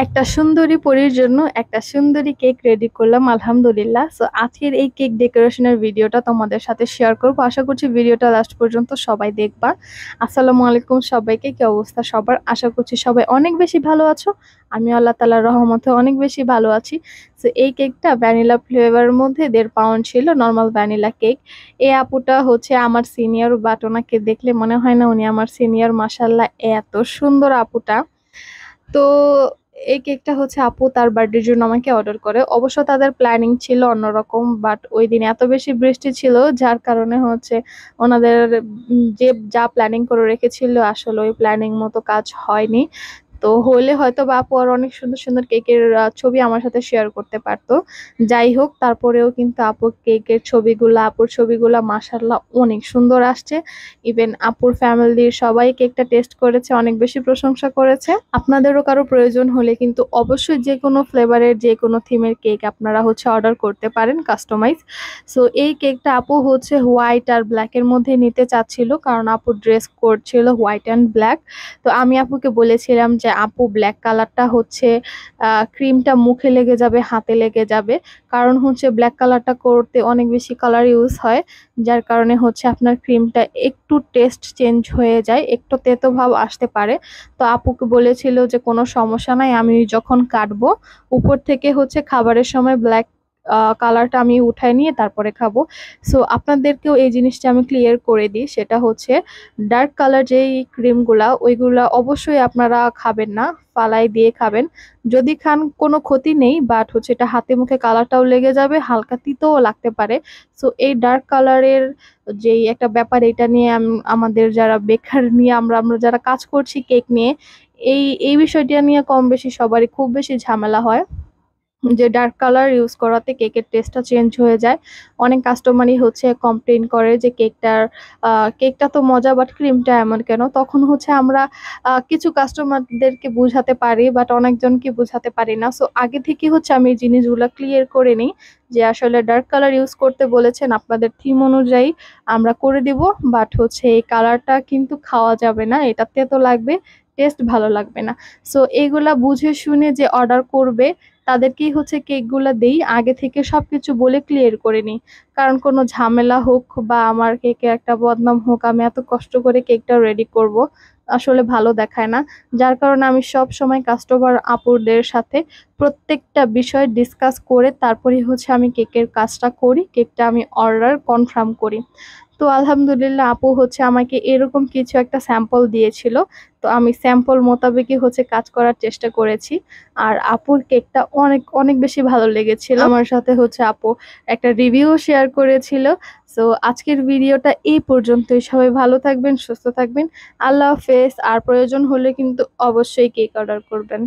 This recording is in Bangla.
একটা সুন্দরী পরীর জন্য একটা সুন্দরী কেক রেডি করলাম আলহামদুলিল্লাহ। সো আজকের এই কেক ডেকোরেশনের ভিডিওটা তোমাদের সাথে শেয়ার করবো। আশা করছি ভিডিওটা লাস্ট পর্যন্ত সবাই দেখবা। আসসালামু আলাইকুম সবাইকে, কি অবস্থা সবার? আশা করছি সবাই অনেক বেশি ভালো আছো। আমি আল্লাহ তাআলার রহমতে অনেক বেশি ভালো আছি। সো এই কেকটা ভ্যানিলা ফ্লেভারের মধ্যে 1.5 পাউন্ড ছিল, নর্মাল ভ্যানিলা কেক। এই আপুটা হচ্ছে আমার সিনিয়র, বাট ওনাকে দেখলে মনে হয় না উনি আমার সিনিয়র। মাশাআল্লাহ এত সুন্দর আপুটা। তো এই কেকটা হচ্ছে আপু তার বার্থডের জন্য আমাকে অর্ডার করে। অবশ্য তাদের প্ল্যানিং ছিল অন্যরকম, বাট ওই দিন এত বেশি বৃষ্টি ছিল যার কারণে হচ্ছে ওনাদের যে যা প্ল্যানিং করে রেখেছিল আসলে ওই প্ল্যানিং মতো কাজ হয়নি। তো হইলে হয়তো বা আপু আর অনেক সুন্দর সুন্দর কেকের ছবি আমার সাথে শেয়ার করতে পারতো। যাই হোক, তারপরেও কিন্তু আপুর কেকের ছবিগুলা, আপুর ছবিগুলা মাশাআল্লাহ অনেক সুন্দর আসছে। ইভেন আপুর ফ্যামিলির সবাই কেকটা টেস্ট করেছে, অনেক বেশি প্রশংসা করেছে। আপনাদেরও কারো প্রয়োজন হলে কিন্তু অবশ্যই যে কোনো ফ্লেভারের যে কোনো থিমের কেক আপনারা হচ্ছে অর্ডার করতে পারেন, কাস্টমাইজ। সো এই কেকটা আপু হচ্ছে হোয়াইট আর ব্ল্যাক এর মধ্যে নিতে চাচ্ছিল, কারণ আপুর ড্রেস কোড ছিল হোয়াইট অ্যান্ড ব্ল্যাক। তো আমি আপুকে বলেছিলাম যে আপু ব্ল্যাক কালারটা হচ্ছে ক্রিমটা মুখে লেগে যাবে, হাতে লেগে যাবে। কারণ হচ্ছে ব্ল্যাক কালারটা করতে অনেক বেশি কালার ইউজ হয়, যার কারণে হচ্ছে আপনার ক্রিমটা একটু টেস্ট চেঞ্জ হয়ে যায়, একটু তেতো ভাব আসতে পারে। তো আপুকে বলেছিল যে কোনো সমস্যা নাই, আমি যখন কাটবো উপর থেকে হচ্ছে খাবারের সময় ব্ল্যাক কালারটা আমি উঠায় নিয়ে তারপরে খাবো। সো আপনাদেরকেও এই জিনিসটা আমি ক্লিয়ার করে দিই, সেটা হচ্ছে ডার্ক কালার যেই ক্রিমগুলা ওইগুলা অবশ্যই আপনারা খাবেন না, ফালাই দিয়ে খাবেন। যদি খান কোনো ক্ষতি নেই, বাট হচ্ছে এটা হাতে মুখে কালারটাও লেগে যাবে, হালকা তিতও লাগতে পারে। সো এই ডার্ক কালারের যেই একটা ব্যাপার, এটা নিয়ে আমাদের যারা বেকার নিয়ে আমরা আমরা যারা কাজ করছি কেক নিয়ে, এই বিষয়টা নিয়ে কম বেশি সবারই খুব বেশি ঝামেলা হয় যে ডার্ক কালার ইউজ করাতে কেকের টেস্টটা চেঞ্জ হয়ে যায়। অনেক কাস্টমারই হচ্ছে কমপ্লেন করে যে কেকটা তো মজা, বাট ক্রিমটা এমন কেন। তখন হচ্ছে আমরা কিছু কাস্টমারদেরকে বোঝাতে পারি, বাট অনেকজনকে বোঝাতে পারি না। সো আগে থেকে হচ্ছে আমি এই জিনিসগুলো ক্লিয়ার করে নিই যে আসলে ডার্ক কালার ইউজ করতে বলেছেন, আপনাদের থিম অনুযায়ী আমরা করে দিব। বাট হচ্ছে এই কালারটা কিন্তু খাওয়া যাবে না, এটা তেতো লাগবে, টেস্ট ভালো লাগবে না। সো এইগুলা বুঝে শুনে যে অর্ডার করবে তাদেরকেই হচ্ছে কেকগুলা দেই, আগে থেকে সবকিছু বলে ক্লিয়ার করে নিই। কারণ কোনো ঝামেলা হোক বা আমার কেকে একটা বদনাম হোক, আমি এত কষ্ট করে কেকটা রেডি করব, আসলে ভালো দেখায় না। যার কারণে আমি সব সময় কাস্টমার আপুদের সাথে প্রত্যেকটা বিষয় ডিসকাস করে তারপরেই হচ্ছে আমি কেকের কাজটা করি, কেকটা আমি অর্ডার কনফার্ম করি। তো আলহামদুলিল্লাহ আপু হচ্ছে আমাকে এরকম কিছু একটা স্যাম্পল দিয়েছিল। তো আমি স্যাম্পল মোতাবেকই হচ্ছে কাজ করার চেষ্টা করেছি। আর আপুর কেকটা অনেক অনেক বেশি ভালো লেগেছিল। আমার সাথে হচ্ছে আপু একটা রিভিউ শেয়ার করেছিল। সো আজকের ভিডিওটা এই পর্যন্তই। সবাই ভালো থাকবেন, সুস্থ থাকবেন। আল্লাহ হাফেজ। আর প্রয়োজন হলে কিন্তু অবশ্যই কেক অর্ডার করবেন।